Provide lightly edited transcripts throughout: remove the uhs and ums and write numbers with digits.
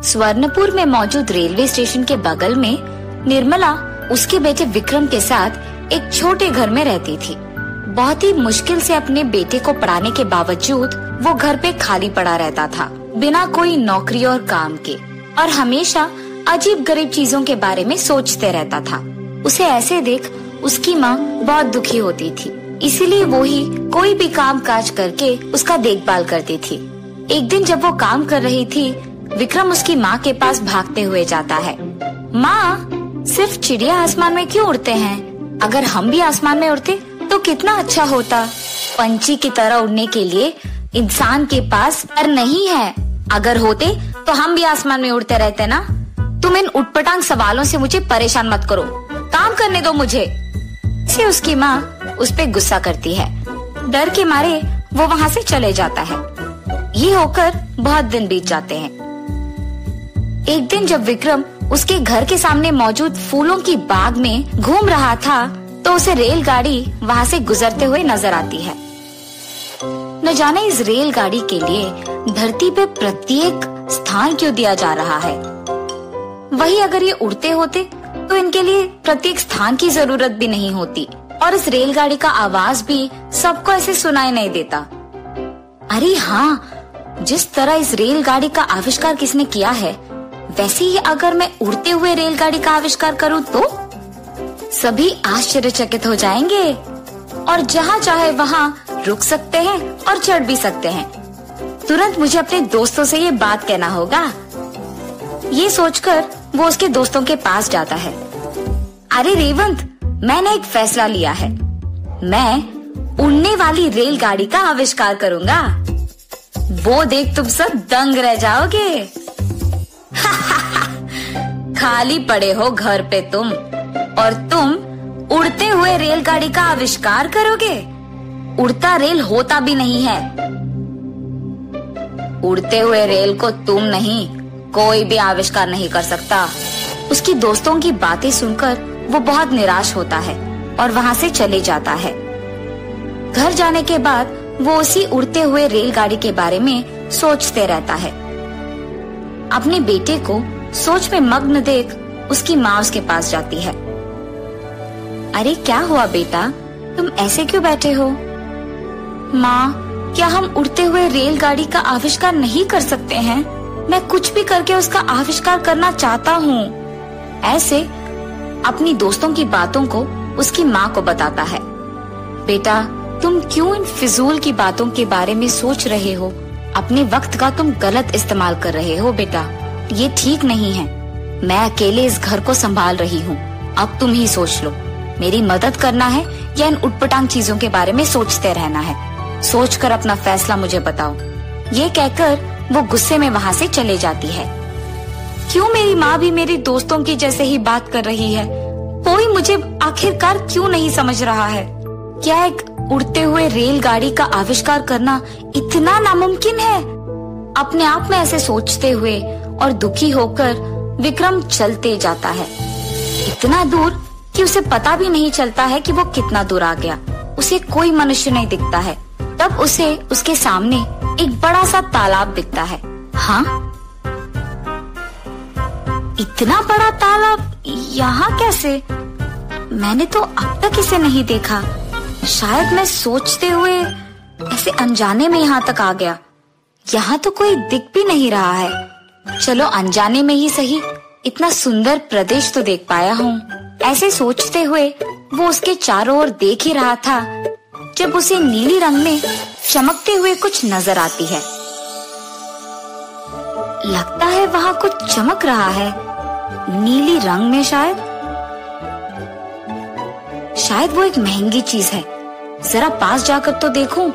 स्वर्णपुर में मौजूद railway station के बगल में निर्मला उसके बेटे विक्रम के साथ एक छोटे घर में रहती थी। बहुत ही मुश्किल से अपने बेटे को पढ़ाने के बावजूद वो घर पे खाली पड़ा रहता था, बिना कोई नौकरी और काम के, और हमेशा अजीब गरीब चीजों के बारे में सोचते रहता था। उसे ऐसे देख उसकी माँ बहुत दुखी होती थी, इसीलिए वो ही कोई भी काम काज करके उसका देखभाल करती थी। एक दिन जब वो काम कर रही थी, विक्रम उसकी माँ के पास भागते हुए जाता है। माँ, सिर्फ चिड़िया आसमान में क्यों उड़ते हैं? अगर हम भी आसमान में उड़ते तो कितना अच्छा होता। पंछी की तरह उड़ने के लिए इंसान के पास पर नहीं है। अगर होते तो हम भी आसमान में उड़ते रहते ना। तुम इन उटपटांग सवालों से मुझे परेशान मत करो, काम करने दो मुझे। इसे उसकी माँ उस पे गुस्सा करती है। डर के मारे वो वहाँ से चले जाता है। ये होकर बहुत दिन बीत जाते हैं। एक दिन जब विक्रम उसके घर के सामने मौजूद फूलों की बाग में घूम रहा था, तो उसे रेलगाड़ी वहाँ से गुजरते हुए नजर आती है। न जाने इस रेलगाड़ी के लिए धरती पे प्रत्येक स्थान क्यों दिया जा रहा है। वही अगर ये उड़ते होते तो इनके लिए प्रत्येक स्थान की जरूरत भी नहीं होती, और इस रेलगाड़ी का आवाज भी सबको ऐसे सुनाई नहीं देता। अरे हाँ, जिस तरह इस रेलगाड़ी का आविष्कार किसने किया है, वैसे ही अगर मैं उड़ते हुए रेलगाड़ी का आविष्कार करूँ तो सभी आश्चर्यचकित हो जाएंगे और जहाँ चाहे वहाँ रुक सकते हैं और चढ़ भी सकते हैं। तुरंत मुझे अपने दोस्तों से ये बात कहना होगा। ये सोचकर वो उसके दोस्तों के पास जाता है। अरे रेवंत, मैंने एक फैसला लिया है। मैं उड़ने वाली रेलगाड़ी का आविष्कार करूंगा। वो देख तुम सब दंग रह जाओगे। खाली पड़े हो घर पे तुम, और तुम उड़ते हुए रेलगाड़ी का आविष्कार करोगे। उड़ता रेल होता भी नहीं है। उड़ते हुए रेल को तुम नहीं, कोई भी आविष्कार नहीं कर सकता। उसकी दोस्तों की बातें सुनकर वो बहुत निराश होता है और वहाँ से चले जाता है। घर जाने के बाद वो उसी उड़ते हुए रेलगाड़ी के बारे में सोचते रहता है। अपने बेटे को सोच में मग्न देख उसकी माँ उसके पास जाती है। अरे क्या हुआ बेटा, तुम ऐसे क्यों बैठे हो? माँ, क्या हम उड़ते हुए रेलगाड़ी का आविष्कार नहीं कर सकते हैं? मैं कुछ भी करके उसका आविष्कार करना चाहता हूँ। ऐसे अपनी दोस्तों की बातों को उसकी माँ को बताता है। बेटा, तुम क्यों इन फिजूल की बातों के बारे में सोच रहे हो? अपने वक्त का तुम गलत इस्तेमाल कर रहे हो बेटा, ये ठीक नहीं है। मैं अकेले इस घर को संभाल रही हूँ, अब तुम ही सोच लो, मेरी मदद करना है या इन उटपटांग चीजों के बारे में सोचते रहना है? सोचकर अपना फैसला मुझे बताओ। ये कहकर वो गुस्से में वहाँ से चले जाती है। क्यों मेरी माँ भी मेरे दोस्तों की जैसे ही बात कर रही है? कोई मुझे आखिरकार क्यों नहीं समझ रहा है? क्या एक उड़ते हुए रेलगाड़ी का आविष्कार करना इतना नामुमकिन है? अपने आप में ऐसे सोचते हुए और दुखी होकर विक्रम चलते जाता है, इतना दूर कि उसे पता भी नहीं चलता है कि वो कितना दूर आ गया। उसे कोई मनुष्य नहीं दिखता है। तब उसे उसके सामने एक बड़ा सा तालाब दिखता है। हाँ, इतना बड़ा तालाब यहाँ कैसे? मैंने तो अब तक इसे नहीं देखा। शायद मैं सोचते हुए ऐसे अनजाने में यहाँ तक आ गया। यहाँ तो कोई दिख भी नहीं रहा है। चलो अनजाने में ही सही, इतना सुंदर प्रदेश तो देख पाया हूँ। ऐसे सोचते हुए वो उसके चारों ओर देख ही रहा था जब उसे नीली रंग में चमकते हुए कुछ नजर आती है। लगता है वहाँ कुछ चमक रहा है, नीली रंग में। शायद वो एक महंगी चीज है। जरा पास जाकर तो देखूं।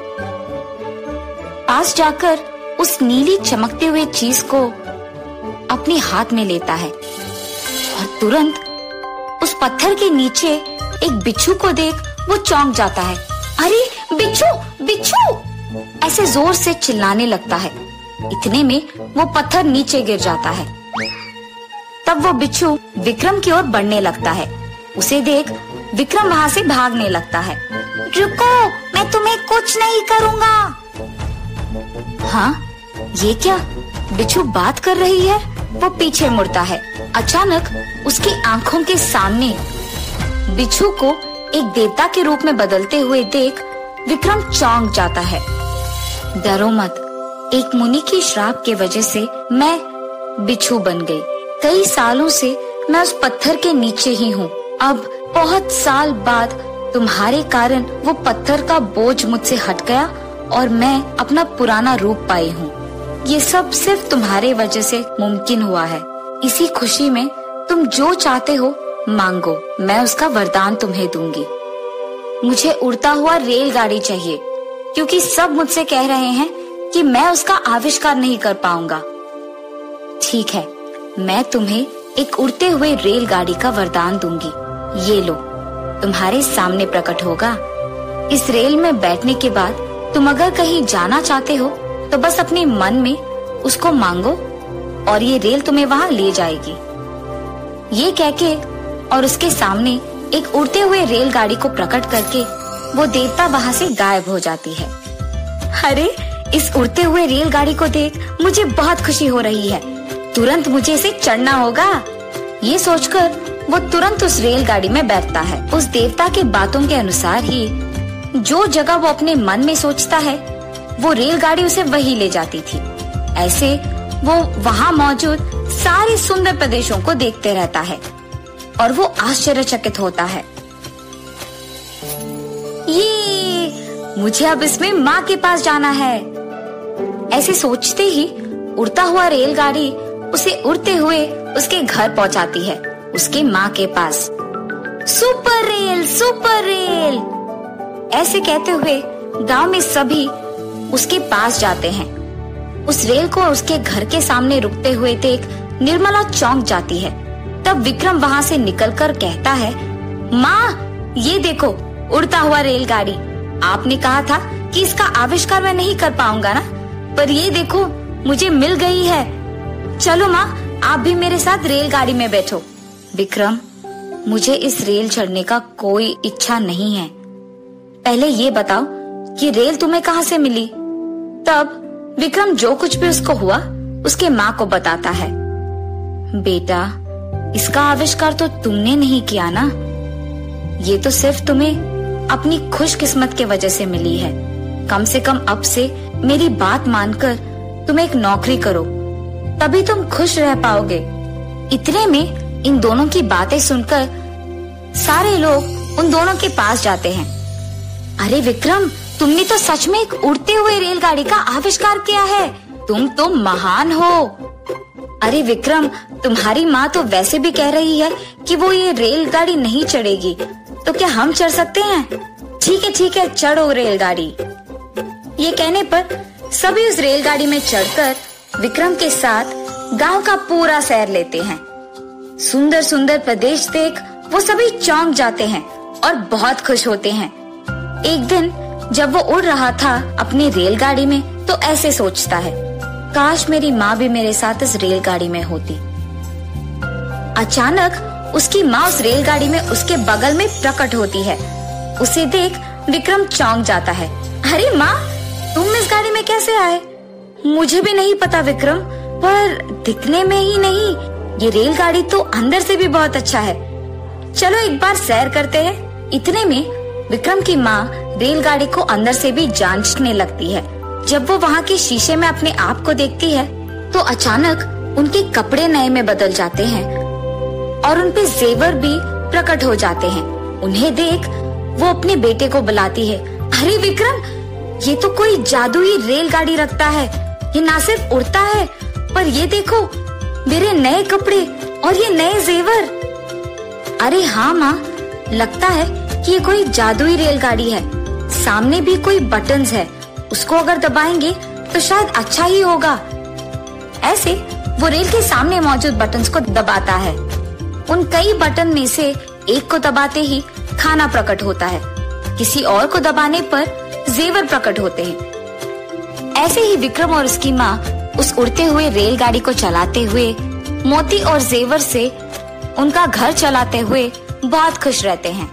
पास जाकर उस नीली चमकते हुए चीज को अपने हाथ में लेता है और तुरंत उस पत्थर के नीचे एक बिच्छू को देख वो चौंक जाता है। अरे बिच्छू, बिच्छू! ऐसे जोर से चिल्लाने लगता है। इतने में वो पत्थर नीचे गिर जाता है। तब वो बिच्छू विक्रम की ओर बढ़ने लगता है। उसे देख विक्रम वहाँ से भागने लगता है। रुको, मैं तुम्हें कुछ नहीं करूँगा। हाँ, ये क्या? बिच्छू बात कर रही है। वो पीछे मुड़ता है। अचानक उसकी आंखों के सामने बिच्छू को एक देवता के रूप में बदलते हुए देख विक्रम चौंक जाता है। डरो मत, एक मुनि की श्राप के वजह से मैं बिच्छू बन गई। कई सालों से मैं उस पत्थर के नीचे ही हूँ। अब बहुत साल बाद तुम्हारे कारण वो पत्थर का बोझ मुझसे हट गया और मैं अपना पुराना रूप पाई हूँ। ये सब सिर्फ तुम्हारे वजह से मुमकिन हुआ है। इसी खुशी में तुम जो चाहते हो मांगो, मैं उसका वरदान तुम्हें दूंगी। मुझे उड़ता हुआ रेलगाड़ी चाहिए, क्योंकि सब मुझसे कह रहे हैं कि मैं उसका आविष्कार नहीं कर पाऊंगा। ठीक है, मैं तुम्हें एक उड़ते हुए रेलगाड़ी का वरदान दूंगी। ये लो, तुम्हारे सामने प्रकट होगा। इस रेल में बैठने के बाद तुम अगर कहीं जाना चाहते हो तो बस अपने मन में उसको मांगो और ये रेल तुम्हें वहाँ ले जाएगी। ये कहके और उसके सामने एक उड़ते हुए रेलगाड़ी को प्रकट करके वो देवता वहाँ से गायब हो जाती है। अरे, इस उड़ते हुए रेलगाड़ी को देख मुझे बहुत खुशी हो रही है। तुरंत मुझे इसे चढ़ना होगा। ये सोचकर वो तुरंत उस रेलगाड़ी में बैठता है। उस देवता के बातों के अनुसार ही जो जगह वो अपने मन में सोचता है वो रेलगाड़ी उसे वही ले जाती थी। ऐसे वो वहाँ मौजूद सारे सुंदर प्रदेशों को देखते रहता है और वो आश्चर्यचकित होता है। ये मुझे अब इसमें माँ के पास जाना है। ऐसे सोचते ही उड़ता हुआ रेलगाड़ी उसे उड़ते हुए उसके घर पहुँचाती है, उसके माँ के पास। सुपर रेल, सुपर रेल, ऐसे कहते हुए गांव में सभी उसके पास जाते हैं। उस रेल को उसके घर के सामने रुकते हुए देख निर्मला चौंक जाती है। तब विक्रम वहाँ से निकलकर कहता है, माँ, ये देखो उड़ता हुआ रेलगाड़ी। आपने कहा था कि इसका आविष्कार मैं नहीं कर पाऊंगा ना, पर ये देखो मुझे मिल गई है। चलो माँ, आप भी मेरे साथ रेलगाड़ी में बैठो। विक्रम, मुझे इस रेल चढ़ने का कोई इच्छा नहीं है। पहले ये बताओ कि रेल तुम्हें कहाँ से मिली? तब विक्रम जो कुछ भी उसको हुआ उसके माँ को बताता है। बेटा, इसका आविष्कार तो तुमने नहीं किया ना, ये तो सिर्फ तुम्हें अपनी खुशकिस्मत के वजह से मिली है। कम से कम अब से मेरी बात मानकर तुम एक नौकरी करो, तभी तुम खुश रह पाओगे। इतने में इन दोनों की बातें सुनकर सारे लोग उन दोनों के पास जाते हैं। अरे विक्रम, तुमने तो सच में एक उड़ते हुए रेलगाड़ी का आविष्कार किया है। तुम तो महान हो। अरे विक्रम, तुम्हारी माँ तो वैसे भी कह रही है कि वो ये रेलगाड़ी नहीं चढ़ेगी, तो क्या हम चढ़ सकते हैं? ठीक है, चढ़ो रेलगाड़ी। ये कहने पर सभी उस रेलगाड़ी में चढ़कर विक्रम के साथ गांव का पूरा सैर लेते हैं। सुंदर सुंदर प्रदेश देख वो सभी चौंक जाते हैं और बहुत खुश होते हैं। एक दिन जब वो उड़ रहा था अपनी रेलगाड़ी में तो ऐसे सोचता है, काश मेरी माँ भी मेरे साथ इस रेलगाड़ी में होती। अचानक उसकी माँ उस रेलगाड़ी में उसके बगल में प्रकट होती है। उसे देख विक्रम चौंक जाता है। अरे माँ, तुम इस गाड़ी में कैसे आए? मुझे भी नहीं पता विक्रम, पर दिखने में ही नहीं, ये रेलगाड़ी तो अंदर से भी बहुत अच्छा है। चलो एक बार सैर करते हैं। इतने में विक्रम की माँ रेलगाड़ी को अंदर से भी जांचने लगती है। जब वो वहाँ के शीशे में अपने आप को देखती है तो अचानक उनके कपड़े नए में बदल जाते हैं और उनपे जेवर भी प्रकट हो जाते हैं। उन्हें देख वो अपने बेटे को बुलाती है। अरे विक्रम, ये तो कोई जादुई रेलगाड़ी रखता है। ये ना सिर्फ उड़ता है, पर ये देखो मेरे नए कपड़े और ये नए जेवर। अरे हाँ माँ, लगता है कि ये कोई जादुई रेलगाड़ी है। सामने भी कोई बटन्स है, उसको अगर दबाएंगे तो शायद अच्छा ही होगा। ऐसे वो रेल के सामने मौजूद बटन्स को दबाता है। उन कई बटन में से एक को दबाते ही खाना प्रकट होता है, किसी और को दबाने पर जेवर प्रकट होते हैं। ऐसे ही विक्रम और उसकी माँ उस उड़ते हुए रेलगाड़ी को चलाते हुए मोती और जेवर से उनका घर चलाते हुए बहुत खुश रहते हैं।